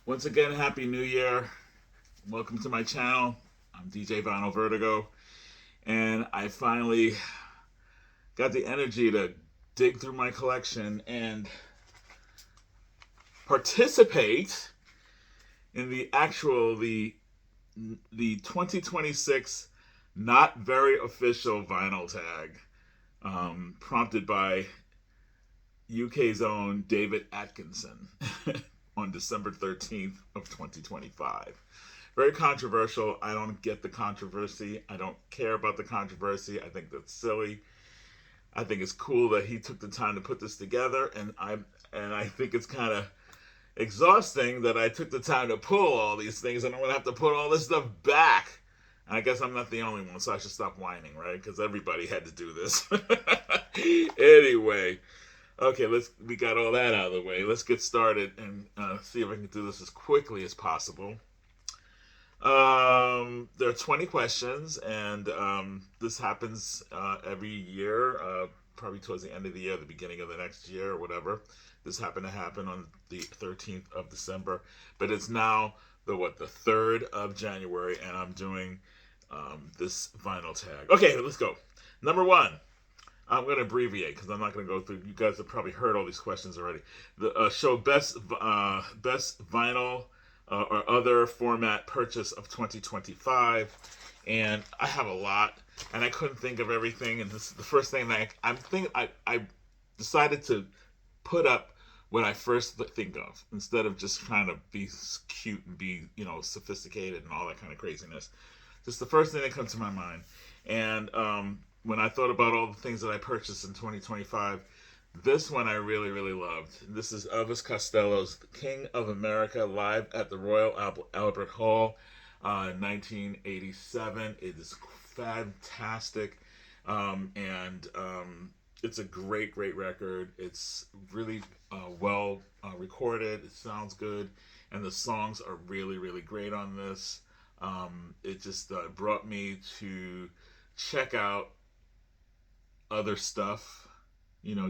Once again, Happy New Year. Welcome to my channel. I'm DJ Vinyl Vertigo, and I finally got the energy to dig through my collection and participate in the 2026 not very official vinyl tag, prompted by UK's own David Atkinson on December 13th of 2025. Very controversial. I don't get the controversy. I don't care about the controversy. I think that's silly. I think it's cool that he took the time to put this together, and I think it's kind of exhausting that I took the time to pull all these things, and I'm gonna have to put all this stuff back. I guess I'm not the only one, so I should stop whining, right? Because everybody had to do this. Anyway, okay, we got all that out of the way. Let's get started and see if I can do this as quickly as possible. There are 20 questions, and this happens every year, probably towards the end of the year, the beginning of the next year, or whatever. This happened to happen on the 13th of December, but it's now the 3rd of January, and I'm doing this vinyl tag. Okay, let's go. Number one. I'm going to abbreviate because I'm not going to go through. You guys have probably heard all these questions already. The show best vinyl or other format purchase of 2025, and I have a lot, and I couldn't think of everything. And this is the first thing that I decided to put up what I first think of instead of just trying to be cute and be sophisticated and all that kind of craziness. Just the first thing that comes to my mind, and when I thought about all the things that I purchased in 2025, this one I really, really loved. This is Elvis Costello's King of America live at the Royal Albert Hall in 1987. It is fantastic, and it's a great, great record. It's really well recorded. It sounds good, and the songs are really, really great on this. It just brought me to check out other stuff,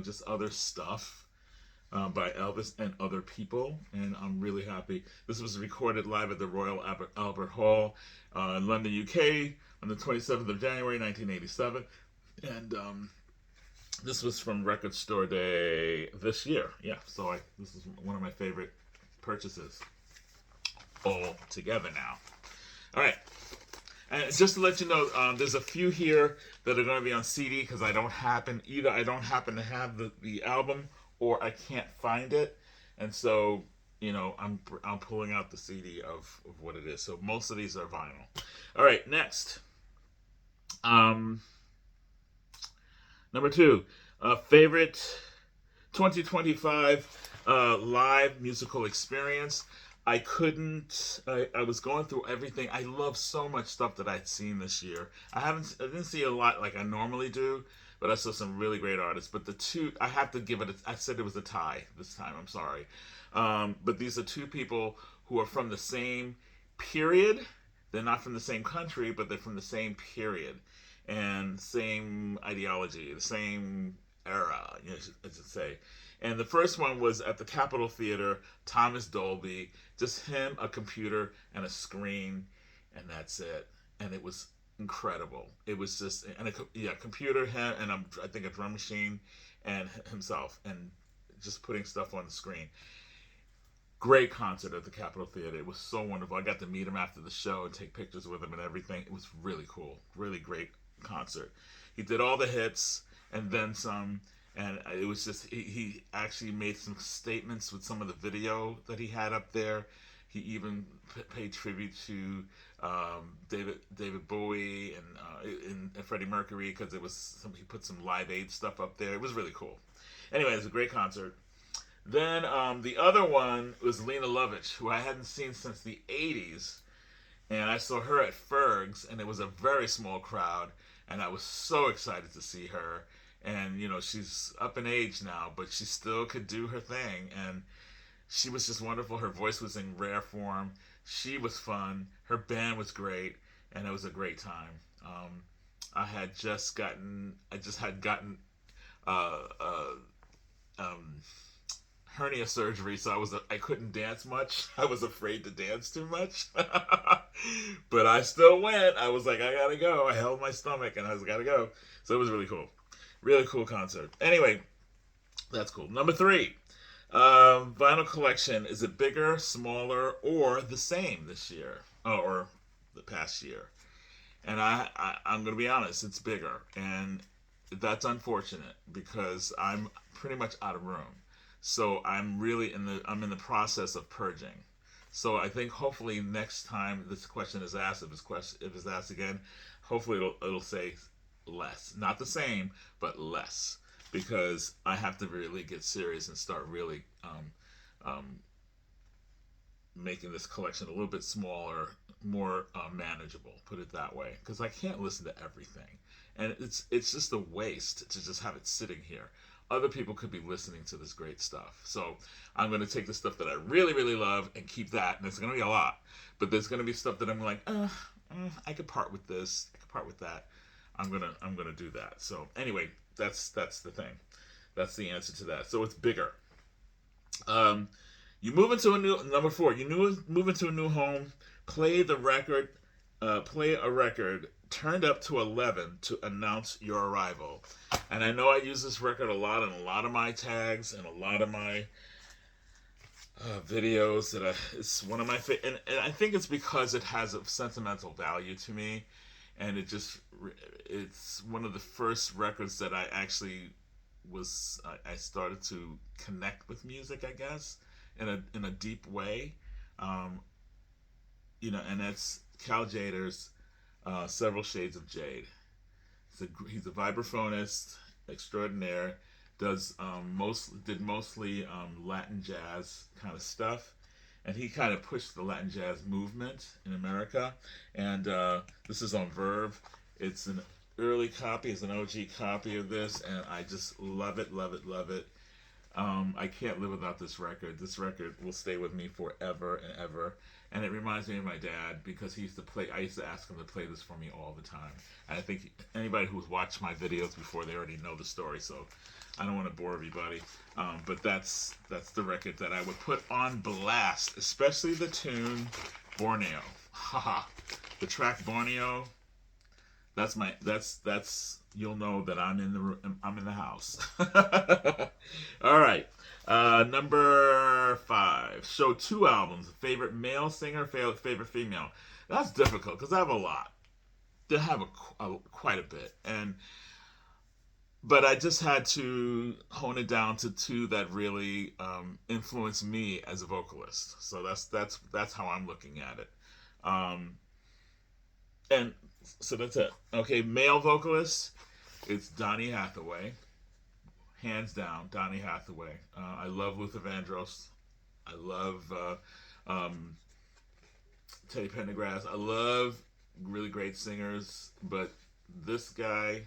just other stuff by Elvis and other people, and I'm really happy. This was recorded live at the Royal Albert Hall in London, UK, on the 27th of January, 1987, and this was from Record Store Day this year. Yeah, so this is one of my favorite purchases all together now. All right. And just to let you know, there's a few here that are going to be on CD because I don't happen to have the album, or I can't find it, and so I'm pulling out the CD of what it is. So most of these are vinyl. All right, next, um, number two, favorite 2025 live musical experience. I was going through everything. I love so much stuff that I'd seen this year. I didn't see a lot like I normally do, but I saw some really great artists. But the two, I have to give it, I said it was a tie this time, I'm sorry. But these are two people who are from the same period. They're not from the same country, but they're from the same period and same ideology, the same era, I should say. And the first one was at the Capitol Theater, Thomas Dolby, just him, a computer, and a screen, and that's it. And it was incredible. It was just, and computer, him, and I think a drum machine, and himself, and just putting stuff on the screen. Great concert at the Capitol Theater. It was so wonderful. I got to meet him after the show and take pictures with him and everything. It was really cool. Really great concert. He did all the hits and then some, and it was just he actually made some statements with some of the video that he had up there. He even paid tribute to David Bowie and Freddie Mercury because he put some Live Aid stuff up there. It was really cool. Anyway, it was a great concert. Then the other one was Lena Lovitch, who I hadn't seen since the 80s, and I saw her at Ferg's, and it was a very small crowd, and I was so excited to see her. And she's up in age now, but she still could do her thing, and she was just wonderful. Her voice was in rare form. She was fun. Her band was great, and it was a great time. I just had gotten uh, uh, um, hernia surgery, so I couldn't dance much. I was afraid to dance too much, but I still went. I was like, I gotta go. I held my stomach, and I was gotta go. So it was really cool concert. Anyway, that's cool. Number three, vinyl collection. Is it bigger, smaller, or the same this year, or the past year? And I'm gonna be honest, it's bigger, and that's unfortunate because I'm pretty much out of room. So I'm in the process of purging. So I think hopefully next time this question is asked, if it's asked again, hopefully it'll say less, not the same, but less, because I have to really get serious and start really um, making this collection a little bit smaller, more manageable. Put it that way, because I can't listen to everything, and it's just a waste to just have it sitting here. Other people could be listening to this great stuff. So I'm going to take the stuff that I really, really love and keep that. And it's going to be a lot. But there's going to be stuff that I'm like, I could part with this. I could part with that. I'm gonna do that. So anyway, that's the thing. That's the answer to that. So it's bigger. Um, you move into a new number four. Move into a new home. Play the record. Play a record turned up to 11 to announce your arrival. And I know I use this record a lot in a lot of my tags and a lot of my videos. It's one of my and I think it's because it has a sentimental value to me, and it's one of the first records that I actually I started to connect with music, I guess, in a deep way. Um, and that's Cal Jader's Several Shades of Jade. He's a vibraphonist extraordinaire. Did mostly Latin jazz kind of stuff, and he kind of pushed the Latin jazz movement in America. And this is on Verve. It's an early copy, it's an OG copy of this, and I just love it, love it, love it. I can't live without this record. This record will stay with me forever and ever. And it reminds me of my dad because he used to play. I used to ask him to play this for me all the time. And I think anybody who's watched my videos before, they already know the story. So I don't want to bore everybody. But that's the record that I would put on blast, especially the tune Borneo. Haha, the track Borneo. That's you'll know that I'm in the house. All right. Number five. Show two albums. Favorite male singer, favorite female. That's difficult because I have a lot. I have quite a bit, but I just had to hone it down to two that really influenced me as a vocalist. So that's how I'm looking at it. Um, and so that's it. Okay, male vocalist. It's Donny Hathaway, hands down. Donny Hathaway. I love Luther Vandross. I love Teddy Pendergrass. I love really great singers, but this guy,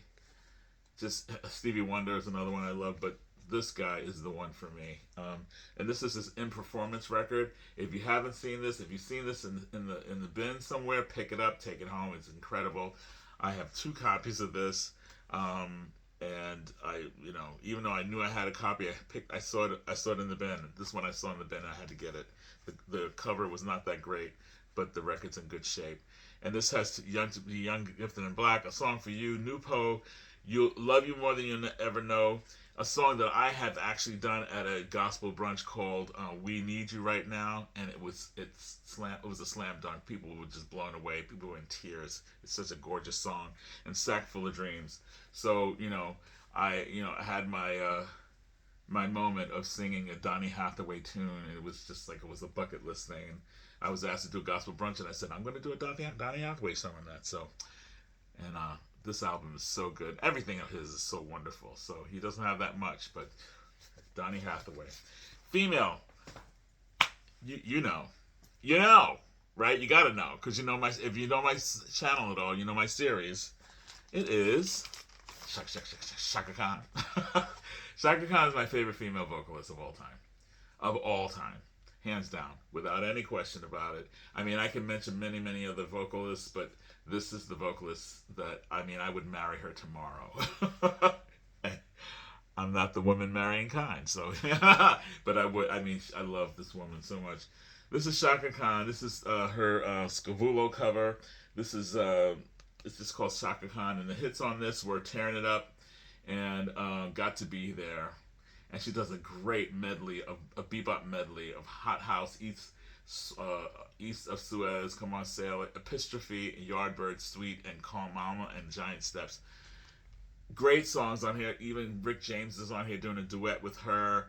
just Stevie Wonder is another one I love, but this guy is the one for me. And this is his in performance record. If you haven't seen this, if you've seen this in the bin somewhere, pick it up, take it home. It's incredible. I have two copies of this, and even though I knew I had a copy, I saw it in the bin. This one I saw in the bin, I had to get it. The cover was not that great, but the record's in good shape. And this has Young Gifted and Black, A Song for You, Nupo, You Love You More Than You Ever Know, a song that I have actually done at a gospel brunch called "We Need You Right Now," and it was a slam dunk. People were just blown away. People were in tears. It's such a gorgeous song, and "Sack Full of Dreams." So I had my moment of singing a Donny Hathaway tune, and it was just like it was a bucket list thing. And I was asked to do a gospel brunch, and I said I'm going to do a Donny Hathaway song on that. So, and this album is so good. Everything of his is so wonderful. So he doesn't have that much, but Donny Hathaway. Female, you know, right? You gotta know because if you know my channel at all, you know my series. It is Chaka Khan. Chaka Khan is my favorite female vocalist of all time, hands down, without any question about it. I mean, I can mention many other vocalists, but this is the vocalist that I would marry her tomorrow. I'm not the woman marrying kind. So, but I mean, I love this woman so much. This is Shaka Khan. This is her Scavullo cover. This is it's just called Shaka Khan, and the hits on this were "Tearing It Up" and "Got to Be There." And she does a great medley of a bebop medley of Hot House, East of Suez, Come On Sail It, Epistrophe, Yardbird, Sweet, and Calm Mama, and Giant Steps. Great songs on here. Even Rick James is on here doing a duet with her.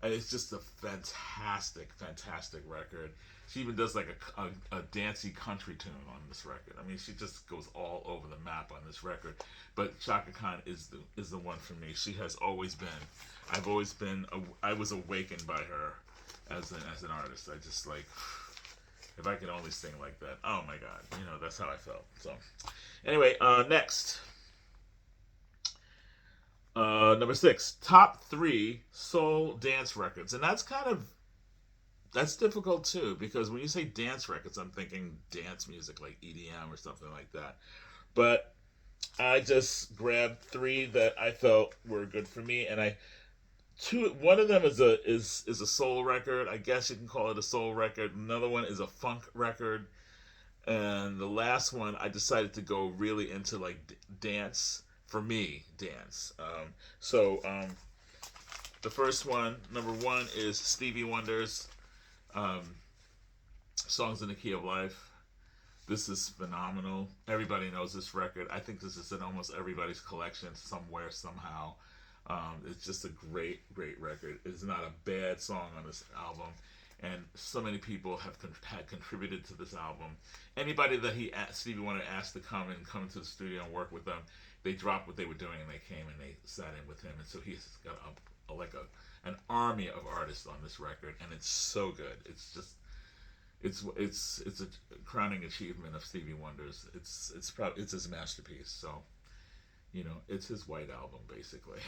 And it's just a fantastic, fantastic record. She even does like a dancey country tune on this record. I mean, she just goes all over the map on this record. But Chaka Khan is the one for me. She has always been. I was awakened by her as an artist. I just like, if I could only sing like that. Oh my God, that's how I felt. So, anyway, next. Number 6, top 3 soul dance records, and that's difficult too, because when you say dance records, I'm thinking dance music like EDM or something like that. But I just grabbed 3 that I felt were good for me, and one of them is a soul record. I guess you can call it a soul record. Another one is a funk record, and the last one I decided to go really into like dance. For me, dance. The first one, number 1, is Stevie Wonder's um, "Songs in the Key of Life." This is phenomenal. Everybody knows this record. I think this is in almost everybody's collection somewhere, somehow. It's just a great, great record. It's not a bad song on this album, and so many people had contributed to this album. Anybody that Stevie Wonder asked to come to the studio and work with them, they dropped what they were doing and they came and they sat in with him. And so he's got an army of artists on this record, and it's so good. It's just it's a crowning achievement of Stevie Wonder's. It's his masterpiece. So it's his white album basically.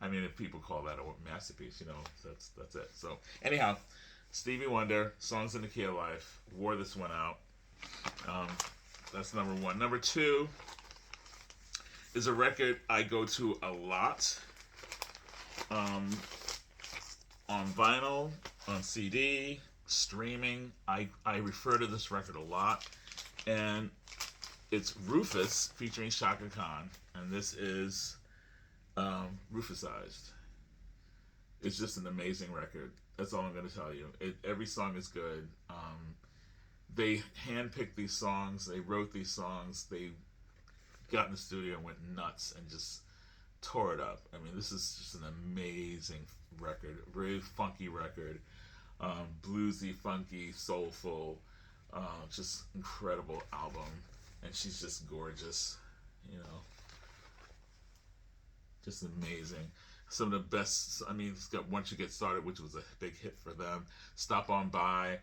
I mean, if people call that a masterpiece, that's it. So anyhow, Stevie Wonder, "Songs in the Key of Life," wore this one out. That's number 1. Number 2 is a record I go to a lot. On vinyl, on CD, streaming. I refer to this record a lot. And it's Rufus featuring Shaka Khan. And this is Rufusized. It's just an amazing record. That's all I'm going to tell you. Every song is good. They handpicked these songs. They wrote these songs. They got in the studio and went nuts and just tore it up. I mean, this is just an amazing record. Very funky record. Bluesy, funky, soulful. Just incredible album. And she's just gorgeous. Just amazing. Some of the best. I mean, it's got "Once You Get Started," which was a big hit for them. "Stop On By,"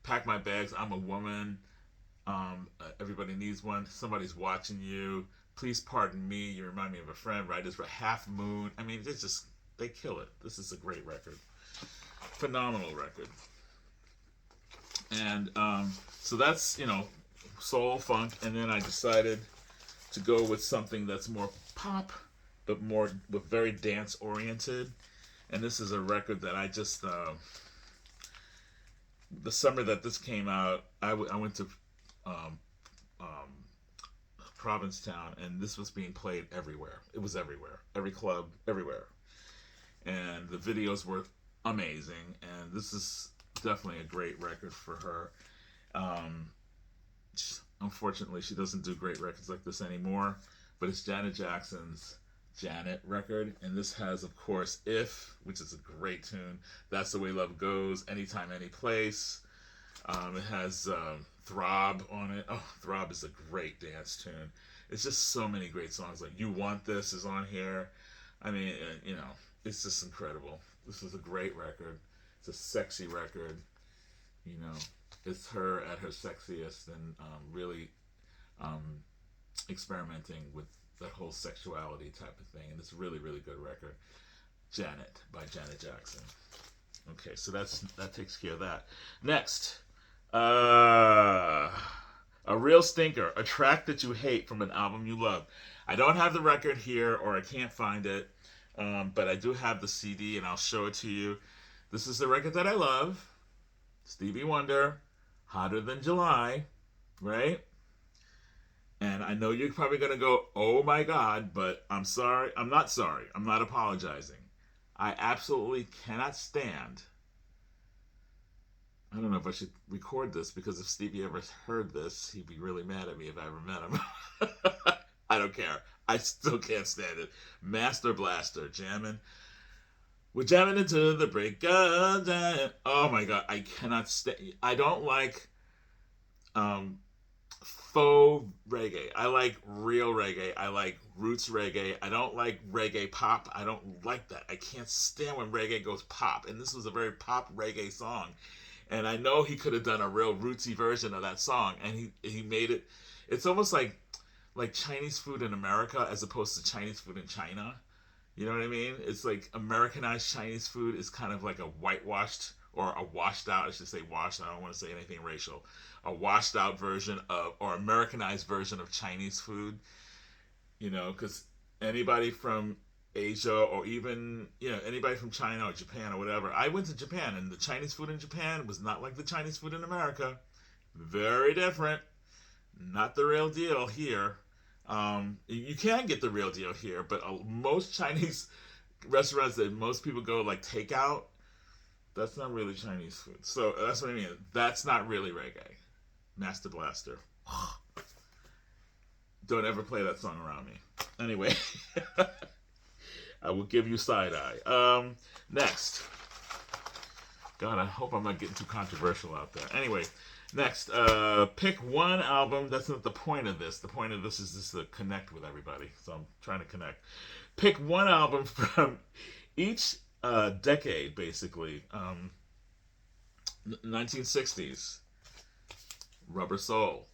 "Pack My Bags," "I'm a Woman," "Everybody Needs One," "Somebody's Watching You," "Please Pardon Me," "You Remind Me of a Friend," "Right Is for "Half Moon." I mean, they kill it. This is a great record. Phenomenal record. And so that's, soul, funk, and then I decided to go with something that's more pop, but but very dance oriented. And this is a record that I just the summer that this came out, I went to Provincetown, and this was being played everywhere. It was everywhere, every club, everywhere, and the videos were amazing. And this is definitely a great record for her. Unfortunately, she doesn't do great records like this anymore, but it's Janet Jackson's Janet record, and this has, of course, "If," which is a great tune. "That's the Way Love Goes," "Anytime, Any Place." It has "Throb" on it. Oh, "Throb" is a great dance tune. It's just so many great songs. Like "You Want This" is on here. I mean, it's just incredible. This is a great record. It's a sexy record. It's her at her sexiest, and really experimenting with that whole sexuality type of thing. And it's a really, really good record. "Janet" by Janet Jackson. Okay, so that takes care of that. Next, a real stinker, a track that you hate from an album you love. I don't have the record here, or I can't find it, But I do have the CD, and I'll show it to you. This is the record that I love, Stevie Wonder, "Hotter Than July," right? And I know you're probably gonna go, "Oh my God," but I'm sorry. I'm not sorry. I'm not apologizing. I absolutely cannot stand. I don't know if I should record this because if Stevie ever heard this, he'd be really mad at me if I ever met him. I don't care. I still can't stand it. Master Blaster jamming. We're jamming into the break of day. Oh my god, I cannot stay. I don't like um faux reggae. I like real reggae. I like roots reggae. I don't like reggae pop. I don't like that. I can't stand when reggae goes pop. And this was a very pop reggae song. And I know he could have done a real rootsy version of that song, and he made it. It's almost like Chinese food in America as opposed to Chinese food in China. You know what I mean? It's like Americanized Chinese food is kind of like a whitewashed or a washed out, I should say washed, I don't want to say anything racial. A washed out version of, or Americanized version of Chinese food, because anybody from Asia or even, anybody from China or Japan or whatever. I went to Japan and the Chinese food in Japan was not like the Chinese food in America. Very different. Not the real deal here. You can get the real deal here, but most Chinese restaurants that most people go like takeout, that's not really Chinese food. So that's what I mean. That's not really reggae. Master Blaster. Don't ever play that song around me. Anyway, I will give you side eye. Next. God, I hope I'm not getting too controversial out there. Anyway, next, pick one album. That's not the point of this. The point of this is just to connect with everybody. So I'm trying to connect. Pick one album from each decade, basically. 1960s, Rubber Soul.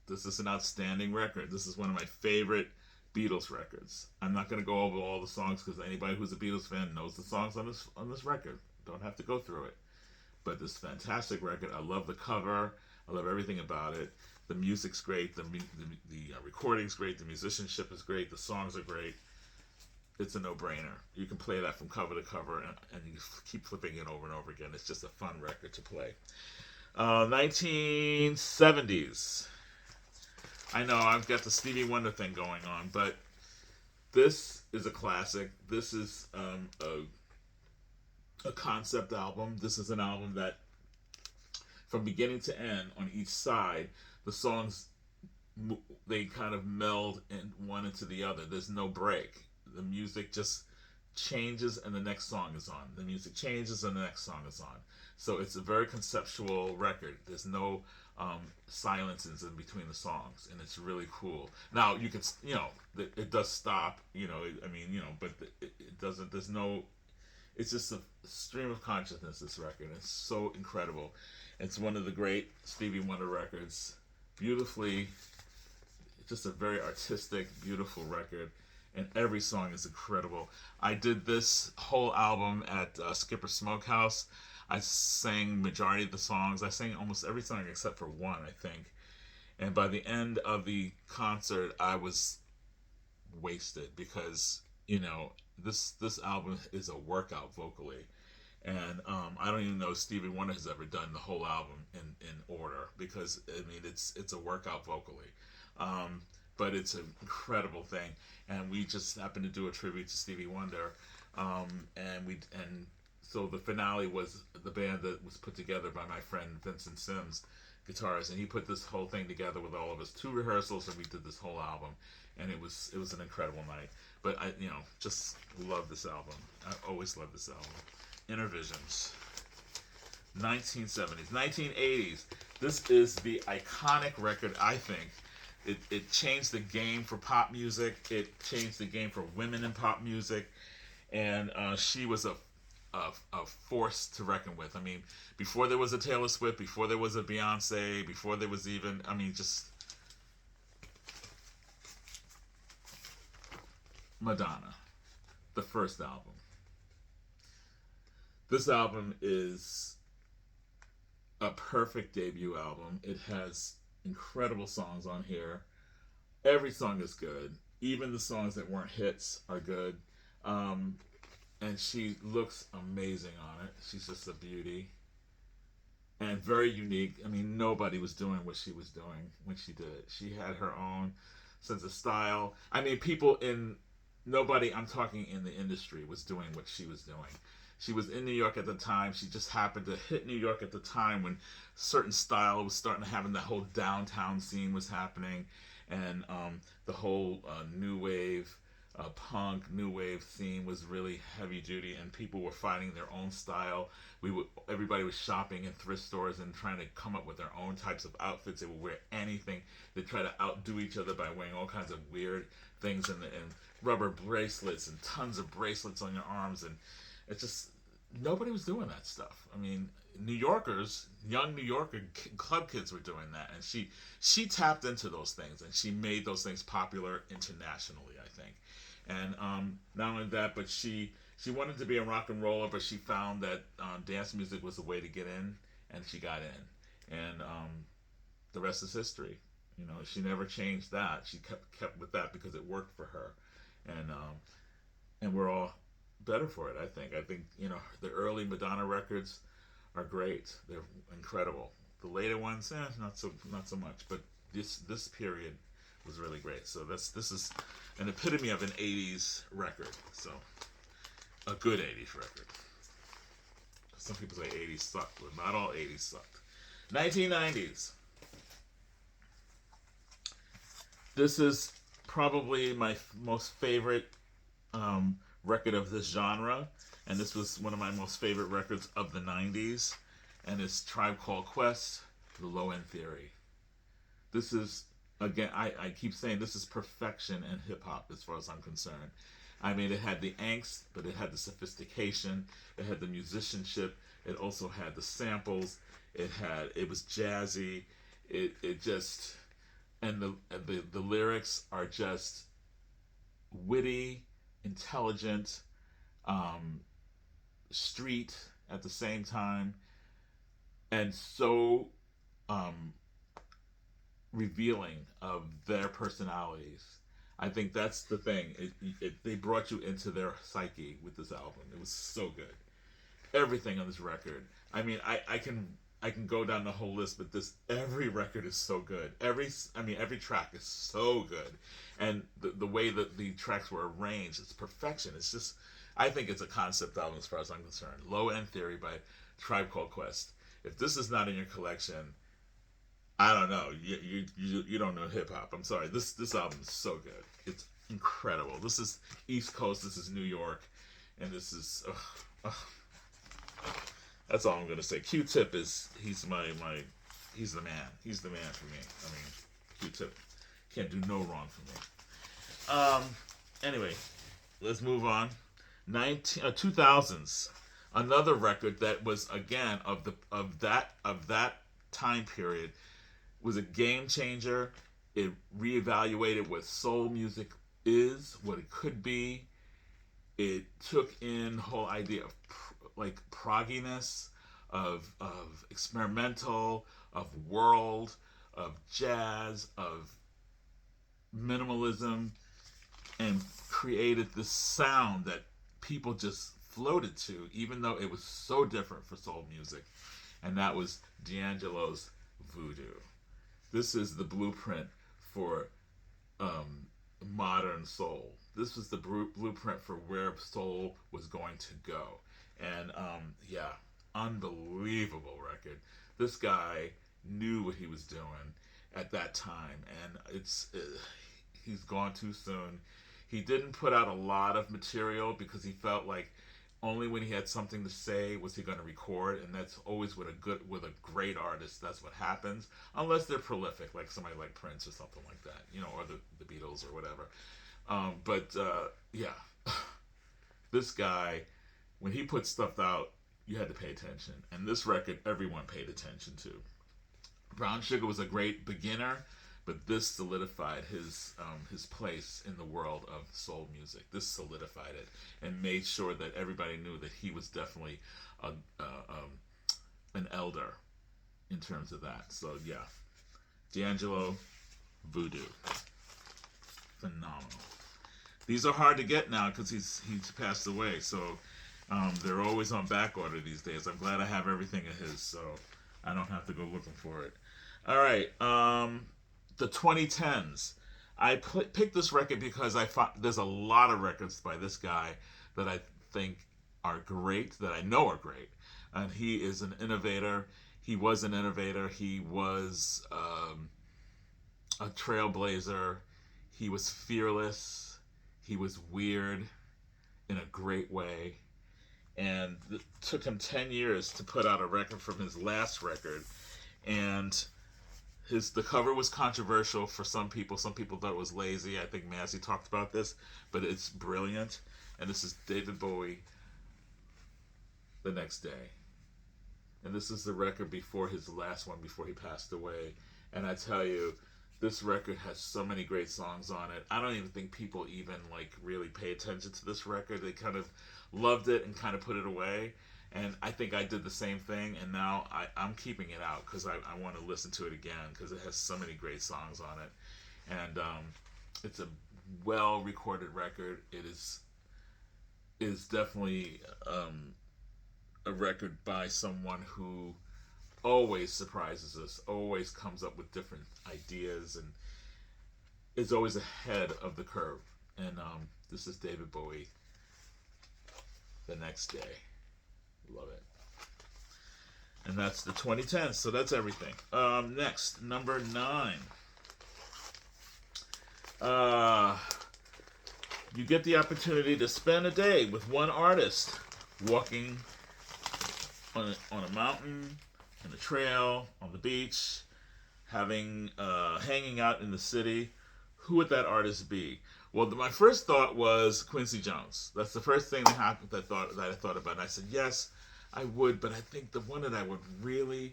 This is an outstanding record. This is one of my favorite Beatles records. I'm not going to go over all the songs because anybody who's a Beatles fan knows the songs on this record. Don't have to go through it. But this fantastic record. I love the cover. I love everything about it. The music's great. The recording's great. The musicianship is great. The songs are great. It's a no-brainer. You can play that from cover to cover, and you keep flipping it over and over again. It's just a fun record to play. 1970s. I know I've got the Stevie Wonder thing going on, but this is a classic. This is a concept album. This is an album that, from beginning to end, on each side, the songs they kind of meld in one into the other. There's no break. The music just changes and the next song is on. The music changes and the next song is on. So it's a very conceptual record. There's no silences in between the songs, and it's really cool. Now you can, it does stop. But it doesn't. There's no. It's just a stream of consciousness. This record. It's so incredible. It's one of the great Stevie Wonder records. Beautifully, just a very artistic, beautiful record. And every song is incredible. I did this whole album at Skipper Smokehouse. I sang majority of the songs. I sang almost every song except for one, I think. And by the end of the concert, I was wasted because this album is a workout vocally, and I don't even know if Stevie Wonder has ever done the whole album in order because it's a workout vocally. But it's an incredible thing, and we just happened to do a tribute to Stevie Wonder, and so the finale was the band that was put together by my friend Vincent Sims, guitarist, and he put this whole thing together with all of us, 2 rehearsals, and we did this whole album, and it was an incredible night. But I just love this album. I always love this album. Innervisions. 1970s, 1980s. This is the iconic record, I think. It changed the game for pop music. It changed the game for women in pop music, and she was a force to reckon with. I mean, before there was a Taylor Swift, before there was a Beyonce, before there was even, just Madonna, the first album. This album is a perfect debut album. It has incredible songs on here. Every song is good. Even the songs that weren't hits are good. Um, and she looks amazing on it. She's just a beauty and very unique. I mean, nobody was doing what she was doing when she did it. She had her own sense of style. I mean, people in nobody, I'm talking in the industry, was doing what she was doing. She was in New York at the time. She just happened to hit New York at the time when certain style was starting to happen. The whole downtown scene was happening, and the whole new wave, punk new wave scene was really heavy duty, and people were finding their own style. Everybody was shopping in thrift stores and trying to come up with their own types of outfits. They would wear anything. They try to outdo each other by wearing all kinds of weird things and rubber bracelets and tons of bracelets on your arms, and it's just nobody was doing that stuff. I mean, New Yorkers, young New Yorker club kids were doing that, and she tapped into those things and she made those things popular internationally, I think. And not only that, but she wanted to be a rock and roller, but she found that dance music was the way to get in, and she got in, and the rest is history. You know, she never changed that. She kept with that because it worked for her, and we're all better for it. I think the early Madonna records are great. They're incredible. The later ones, not so much. But this period was really great. So this is an epitome of an '80s record. So a good '80s record. Some people say '80s sucked, but not all '80s sucked. 1990s. This is probably my most favorite record of this genre, and this was one of my most favorite records of the '90s, and it's Tribe Called Quest, The Low End Theory. This is, again, I keep saying this is perfection in hip hop as far as I'm concerned. I mean, it had the angst, but it had the sophistication, it had the musicianship, it also had the samples, it was jazzy, it just, and the lyrics are just witty, intelligent, um, street at the same time, and so um, revealing of their personalities. I think that's the thing. They brought you into their psyche with this album. It was so good. Everything on this record. I mean, I can go down the whole list, but this every record is so good. Every track is so good, and the way that the tracks were arranged, it's perfection. It's just, I think it's a concept album as far as I'm concerned. Low End Theory by Tribe Called Quest. If this is not in your collection, I don't know. You don't know hip hop. I'm sorry. This album is so good. It's incredible. This is East Coast. This is New York, and this is. Ugh. That's all I'm gonna say. Q-Tip is he's he's the man. He's the man for me. I mean, Q-Tip can't do no wrong for me. Um. Anyway, let's move on. 2000s, another record that was again of that time period was a game changer. It reevaluated what soul music is, what it could be. It took in the whole idea of like progginess, of experimental, of world, of jazz, of minimalism, and created this sound that people just floated to, even though it was so different for soul music. And that was D'Angelo's Voodoo. This is the blueprint for um, modern soul. This was the blueprint for where soul was going to go. And yeah, unbelievable record. This guy knew what he was doing at that time, and he's gone too soon. He didn't put out a lot of material because he felt like only when he had something to say was he going to record, and that's always with a great artist. That's what happens, unless they're prolific, like somebody like Prince or something like that, or the Beatles or whatever. But yeah, this guy, when he put stuff out, you had to pay attention, and this record everyone paid attention to. Brown Sugar was a great beginner, but this solidified his place in the world of soul music. This solidified it and made sure that everybody knew that he was definitely an elder in terms of that. So yeah, D'Angelo, Voodoo, phenomenal. These are hard to get now because he's passed away. So they're always on back order these days. I'm glad I have everything of his, so I don't have to go looking for it. All right, the 2010s. Picked this record because I thought there's a lot of records by this guy that I think are great, that I know are great, and he is an innovator. He was an innovator. He was a trailblazer. He was fearless. He was weird in a great way. And it took him 10 years to put out a record from his last record. And the cover was controversial for some people. Some people thought it was lazy. I think Massey talked about this, but it's brilliant. And this is David Bowie, The Next Day. And this is the record before his last one, before he passed away. And I tell you, this record has so many great songs on it. I don't even think people even like really pay attention to this record. They kind of loved it and kind of put it away. And I think I did the same thing. And now I'm keeping it out because I want to listen to it again because it has so many great songs on it. And it's a well recorded record. It is definitely a record by someone who always surprises us, always comes up with different ideas, and is always ahead of the curve. And this is David Bowie, The Next Day. Love it. And that's the 2010s, so that's everything. Next, number 9. You get the opportunity to spend a day with one artist, walking on a mountain, on a trail, on the beach, hanging out in the city. Who would that artist be? Well, my first thought was Quincy Jones. That's the first thing that happened that I thought about. And I said, yes, I would, but I think the one that I would really,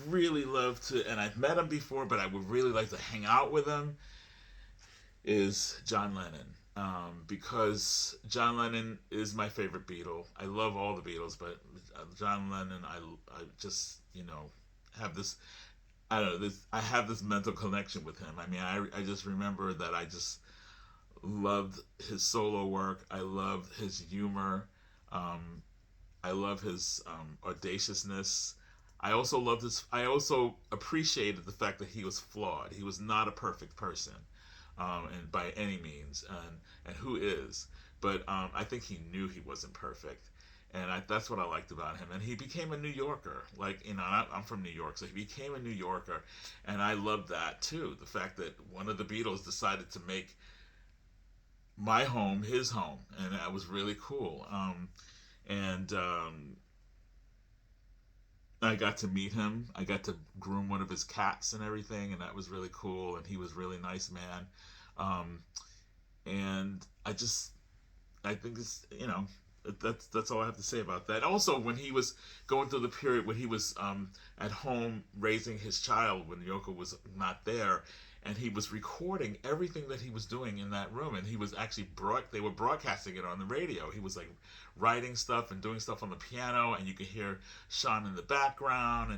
really love to, and I've met him before, but I would really like to hang out with him, is John Lennon. Because John Lennon is my favorite Beatle. I love all the Beatles, but John Lennon, I just, have this, I don't know, I have this mental connection with him. I mean, I just remember that I just loved his solo work. I loved his humor. I love his audaciousness. I also appreciated the fact that he was flawed. He was not a perfect person. And by any means, and who is, but I think he knew he wasn't perfect, and that's what I liked about him. And he became a New Yorker, I'm from New York, so he became a New Yorker, and I loved that too. The fact that one of the Beatles decided to make my home his home, and that was really cool. And I got to meet him. I got to groom one of his cats and everything, and that was really cool. And he was a really nice man. And I think it's, that's all I have to say about that. Also, when he was going through the period when he was at home raising his child when Yoko was not there, and he was recording everything that he was doing in that room, and he was actually they were broadcasting it on the radio. He was like writing stuff and doing stuff on the piano, and you could hear Sean in the background,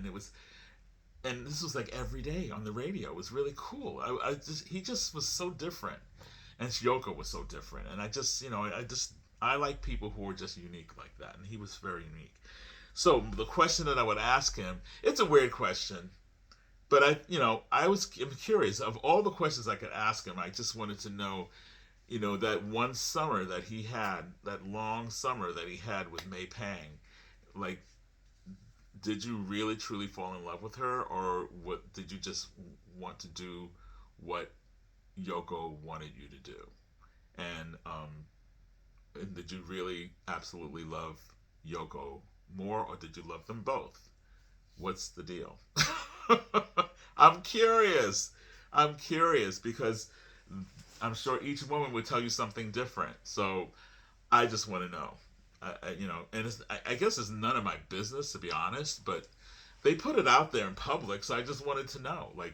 and this was like every day on the radio. It was really cool. He just was so different, and Yoko was so different, and I like people who are just unique like that, and he was very unique. So the question that I would ask him, it's a weird question, but I'm curious. Of all the questions I could ask him, I just wanted to know, that one summer that he had, that long summer that he had with May Pang, like, did you really truly fall in love with her, or what? Did you just want to do what Yoko wanted you to do? And did you really absolutely love Yoko more, or did you love them both? What's the deal? I'm curious because I'm sure each woman would tell you something different. So I just want to know. And I guess it's none of my business, to be honest, but they put it out there in public, so I just wanted to know, like,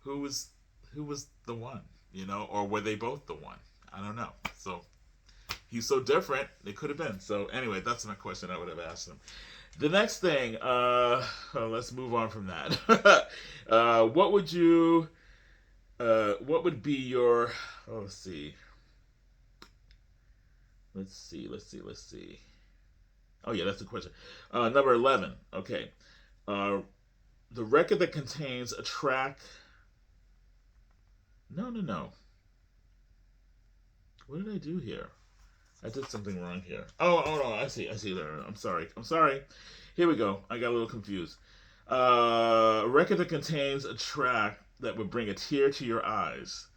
who was the one, or were they both the one? I don't know. So he's so different, it could have been. So anyway, that's my question I would have asked him. The next thing, let's move on from that. What would you What would be your? Oh, let's see. Let's see. Let's see. Let's see. Oh yeah, that's the question. Number 11. Okay. Uh, the record that contains a track. No, no, no. What did I do here? I did something wrong here. Oh no, I see. I see there. I'm sorry. I'm sorry. Here we go. I got a little confused. A record that contains a track that would bring a tear to your eyes.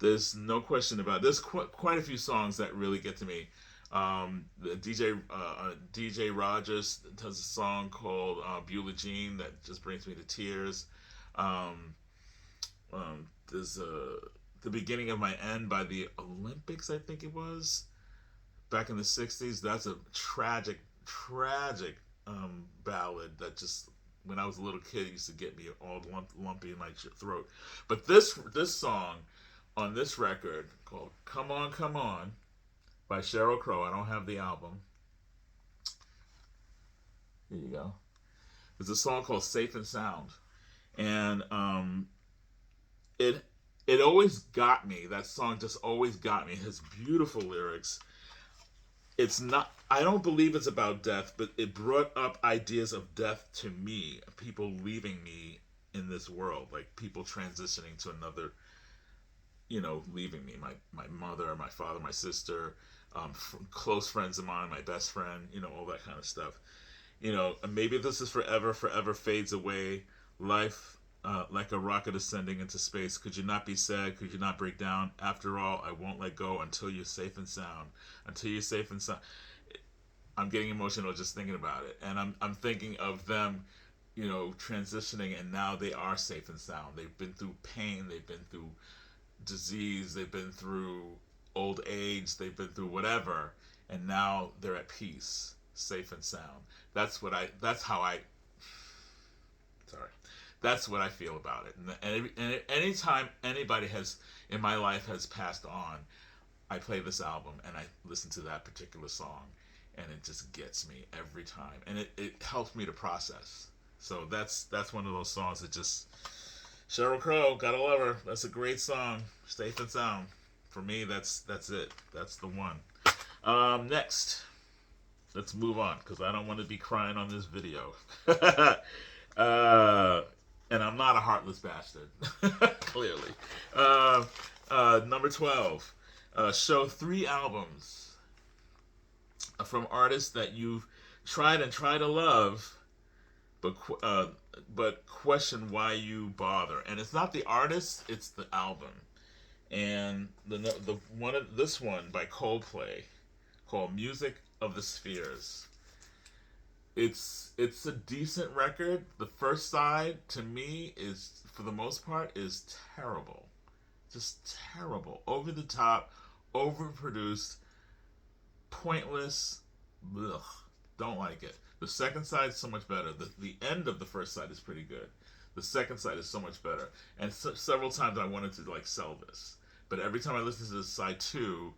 There's no question about it. There's quite a few songs that really get to me. The DJ Rogers does a song called Beulah Jean that just brings me to tears. Um, there's The Beginning of My End by the Olympics, I think it was, back in the 60s. That's a tragic ballad that just, when I was a little kid, used to get me all lumpy in my throat. But this song on this record called Come On, Come On by Sheryl Crow, I don't have the album. Here you go. There's a song called Safe and Sound. And it it always got me. That song just always got me. It has beautiful lyrics. It's not, I don't believe it's about death, but it brought up ideas of death to me, people leaving me in this world, like people transitioning to another, leaving me, my mother, my father, my sister, close friends of mine, my best friend, all that kind of stuff. Maybe this is forever, forever fades away. Life, like a rocket ascending into space. Could you not be sad? Could you not break down? After all, I won't let go until you're safe and sound. Until you're safe and sound. I'm getting emotional just thinking about it, and I'm thinking of them, transitioning, and now they are safe and sound. They've been through pain. They've been through disease. They've been through old age. They've been through whatever, and now they're at peace, safe and sound. That's how I. Sorry. That's what I feel about it. And anytime anybody has in my life has passed on, I play this album and I listen to that particular song, and it just gets me every time, and it helps me to process. So that's one of those songs that just, Sheryl Crow, gotta love her. That's a great song, Safe and Sound. For me, that's it. That's the one. Next, let's move on because I don't want to be crying on this video. uh, and I'm not a heartless bastard, clearly. Number 12. Show 3 albums from artists that you've tried and tried to love, but but question why you bother. And it's not the artist; it's the album. And the one this one by Coldplay, called "Music of the Spheres." It's a decent record. The first side to me is, for the most part, is terrible, just terrible, over the top, overproduced, pointless. Ugh, don't like it. The second side is so much better. The end of the first side is pretty good. The second side is so much better. And several times I wanted to sell this, but every time I listen to side two,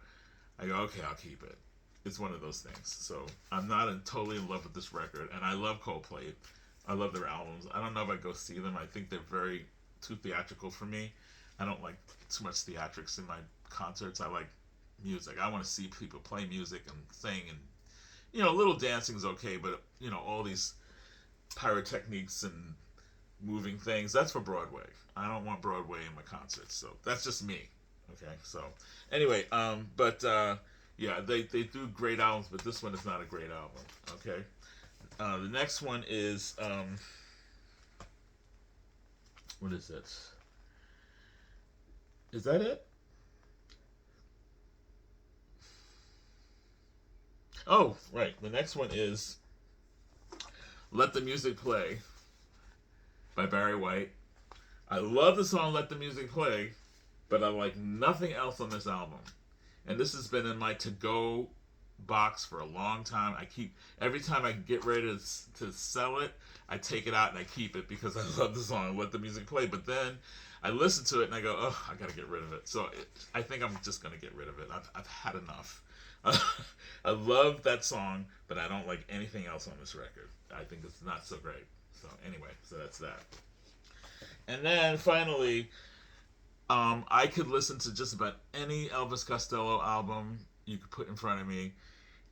I go, okay, I'll keep it. It's one of those things. So I'm not totally in love with this record, and I love Coldplay. I love their albums. I don't know if I go see them. I think they're very too theatrical for me. I don't like too much theatrics in my concerts. I like music. I want to see people play music and sing, and a little dancing is okay, but all these pyrotechnics and moving things, that's for Broadway. I don't want Broadway in my concerts, so that's just me. Okay, so anyway, but yeah, they do great albums, but this one is not a great album. Okay, the next one is what is it? Is that it? Oh, right. The next one is "Let the Music Play" by Barry White. I love the song "Let the Music Play," but I like nothing else on this album. And this has been in my to-go box for a long time. I keep, every time I get ready to sell it, I take it out and I keep it because I love the song "Let the Music Play." But then I listen to it and I go, oh, I gotta get rid of it. So I think I'm just gonna get rid of it. I've had enough. I love that song, but I don't like anything else on this record. I think it's not so great. So anyway, so that's that. And then finally, I could listen to just about any Elvis Costello album you could put in front of me.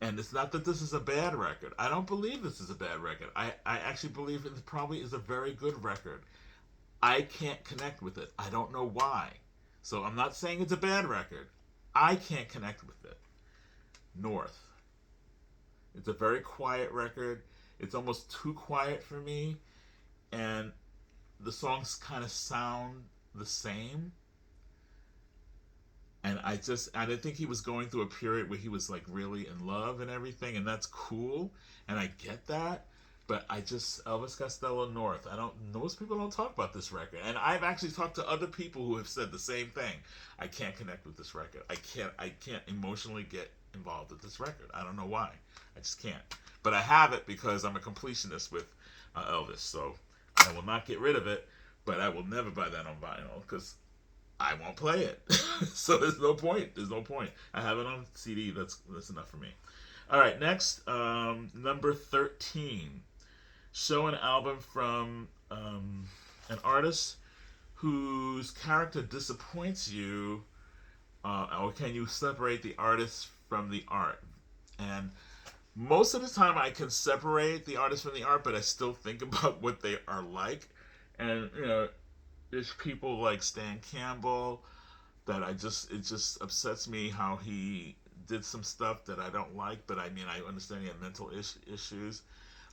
And it's not that this is a bad record. I don't believe this is a bad record. I actually believe it probably is a very good record. I can't connect with it. I don't know why. So I'm not saying it's a bad record. I can't connect with it. North. It's a very quiet record. It's almost too quiet for me. And the songs kind of sound the same. And I didn't think he was going through a period where he was like really in love and everything, and that's cool, and I get that. But I just Elvis Costello North. I don't. Most people don't talk about this record, and I've actually talked to other people who have said the same thing. I can't connect with this record. I can't emotionally get involved with this record. I don't know why. I just can't. But I have it because I'm a completionist with Elvis, so I will not get rid of it. But I will never buy that on vinyl because I won't play it. So there's no point. There's no point. I have it on CD. That's enough for me. All right, next, number 13. Show an album from an artist whose character disappoints you, or can you separate the artist from the art? And most of the time I can separate the artist from the art, but I still think about what they are like. And, there's people like Stan Campbell that it just upsets me how he did some stuff that I don't like, but I mean, I understand he had mental issues.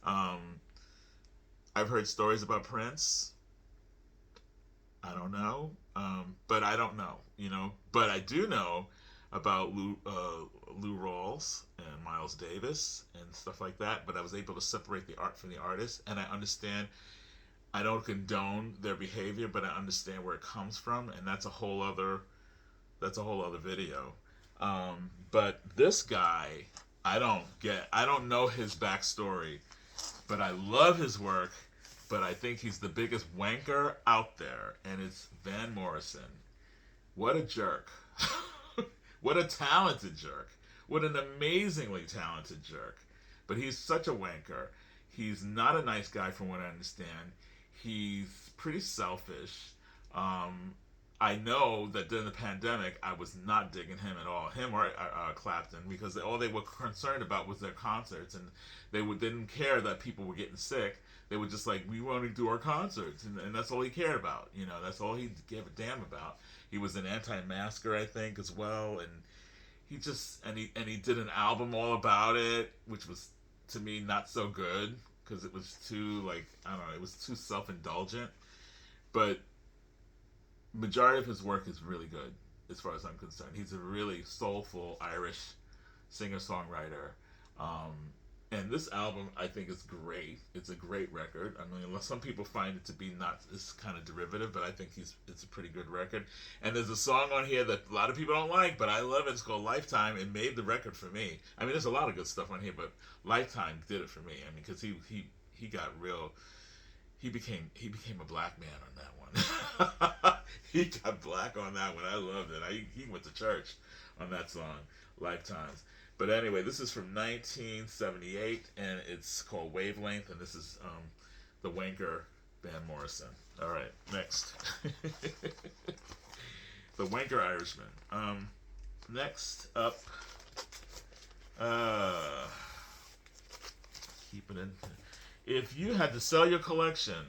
Um, I've heard stories about Prince. I don't know, but I don't know, But I do know about Lou Rawls and Miles Davis and stuff like that. But I was able to separate the art from the artist, and I understand. I don't condone their behavior, but I understand where it comes from, and that's a whole other video. But this guy, I don't know his backstory, but I love his work. But I think he's the biggest wanker out there, and it's Van Morrison. What a jerk! What a talented jerk! What an amazingly talented jerk! But he's such a wanker. He's not a nice guy, from what I understand. He's pretty selfish. I know that during the pandemic, I was not digging him at all, him or Clapton, because all they were concerned about was their concerts, and didn't care that people were getting sick. They were just like, we want to do our concerts, and that's all he cared about. That's all he gave a damn about. He was an anti-masker, I think, as well, and he did an album all about it, which was, to me, not so good because it was too, like, I don't know, it was too self-indulgent. But majority of his work is really good, as far as I'm concerned. He's a really soulful Irish singer-songwriter. And this album, I think, is great. It's a great record. I mean, some people find it to be not, it's kind of derivative, but I think it's a pretty good record. And there's a song on here that a lot of people don't like, but I love it. It's called Lifetime. It made the record for me. I mean, there's a lot of good stuff on here, but Lifetime did it for me. I mean, because he got real. He became a black man on that one. He got black on that one. I loved it. He went to church on that song, Lifetimes. But anyway, this is from 1978, and it's called Wavelength, and this is the wanker Van Morrison. All right, next. The wanker Irishman. Next up, keep it in. If you had to sell your collection,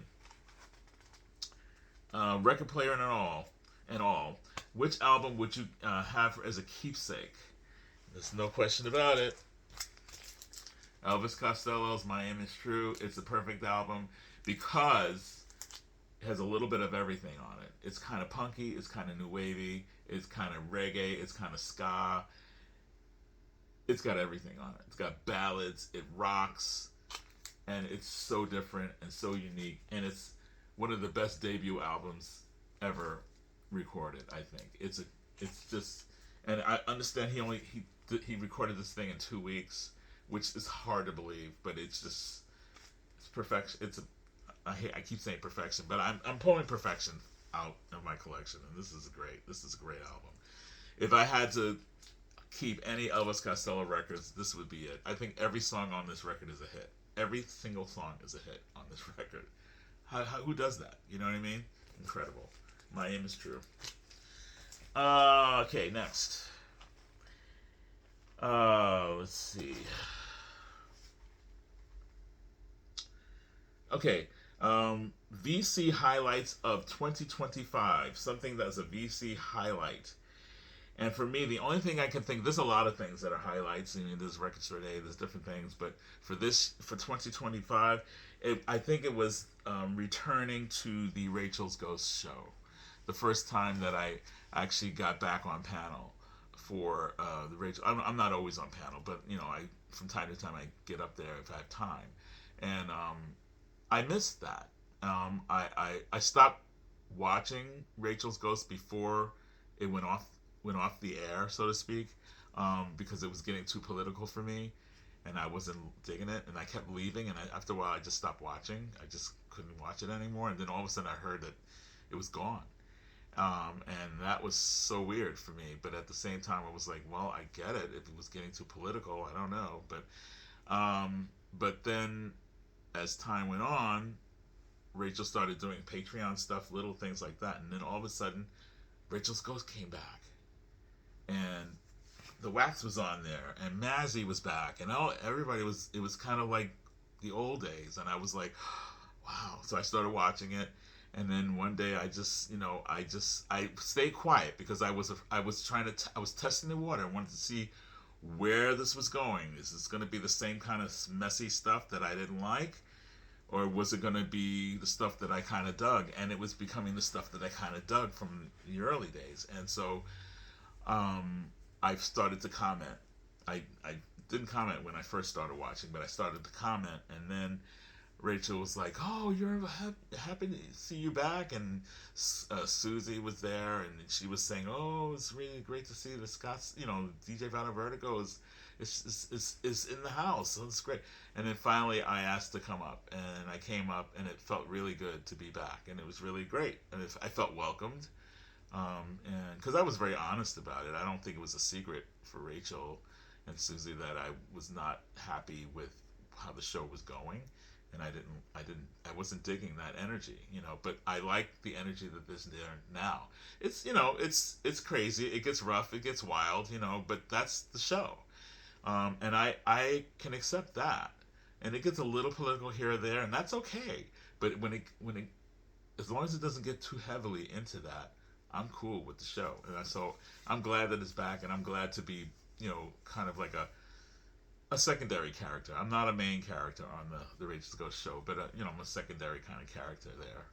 record player and all, which album would you have as a keepsake? There's no question about it. Elvis Costello's My Aim Is True. It's a perfect album because it has a little bit of everything on it. It's kind of punky, it's kind of new wavy, it's kind of reggae, it's kind of ska. It's got everything on it. It's got ballads, it rocks, and it's so different and so unique. And it's one of the best debut albums ever recorded, I think. It's just, and I understand he recorded this thing in 2 weeks, which is hard to believe, but it's perfection. I keep saying perfection, but I'm pulling perfection out of my collection, and this is a great album. If I had to keep any Elvis Costello records, this would be it. I think every song on this record is a hit. Every single song is a hit on this record. Who does that? You know what I mean? Incredible. My Aim Is True. Okay, next. Let's see. Okay, VC highlights of 2025. Something that's a VC highlight. And for me, the only thing I can think, there's a lot of things that are highlights. I mean, there's Record Store Day, there's different things. But for 2025, I think it was returning to the Rachel's Ghost show. The first time that I actually got back on panel for the Rachel. I'm not always on panel, but from time to time I get up there if I have time. And I missed that. I stopped watching Rachel's Ghost before it went off the air, so to speak, because it was getting too political for me, and I wasn't digging it, and I kept leaving, and after a while I just stopped watching. I just couldn't watch it anymore, and then all of a sudden I heard that it was gone, and that was so weird for me. But at the same time, I was like, well, I get it. If it was getting too political, I don't know, but then as time went on, Rachel started doing Patreon stuff, little things like that, and then all of a sudden, Rachel's Ghost came back, and the Wax was on there, and Mazzy was back, and everybody was. It was kind of like the old days, and I was like, wow. So I started watching it, and then one day I stayed quiet because I was trying to I was testing the water. I wanted to see where this was going. Is this going to be the same kind of messy stuff that I didn't like? Or was it going to be the stuff that I kind of dug? And it was becoming the stuff that I kind of dug from the early days. And so I've started to comment. I didn't comment when I first started watching, but I started to comment. And then Rachel was like, "Oh, you're happy to see you back." And Susie was there, and she was saying, "Oh, it's really great to see the Scots. DJ Vanna Vertigo is in the house. So it's great." And then finally, I asked to come up, and I came up, and it felt really good to be back, and it was really great, and I felt welcomed. And because I was very honest about it, I don't think it was a secret for Rachel and Susie that I was not happy with how the show was going, and I wasn't digging that energy, But I like the energy that is there now. It's crazy, it gets rough, it gets wild, But that's the show, and I can accept that, and it gets a little political here or there, and that's okay. But when it as long as it doesn't get too heavily into that, I'm cool with the show, and so I'm glad that it's back, and I'm glad to be, kind of like a secondary character. I'm not a main character on the Rachel's Ghost show, but I'm a secondary kind of character there,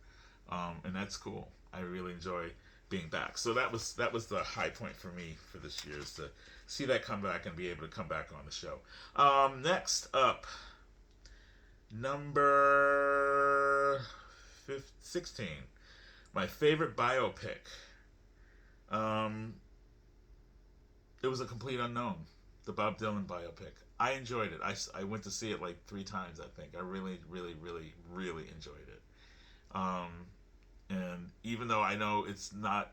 and that's cool. I really enjoy being back. So that was the high point for me for this year, is to see that come back and be able to come back on the show. Next up, number 16, my favorite biopic. Um, it was A Complete Unknown, the Bob Dylan biopic. I enjoyed it. I went to see it like 3 times, I think. I really, really, really, really enjoyed it. Um, and even though I know it's not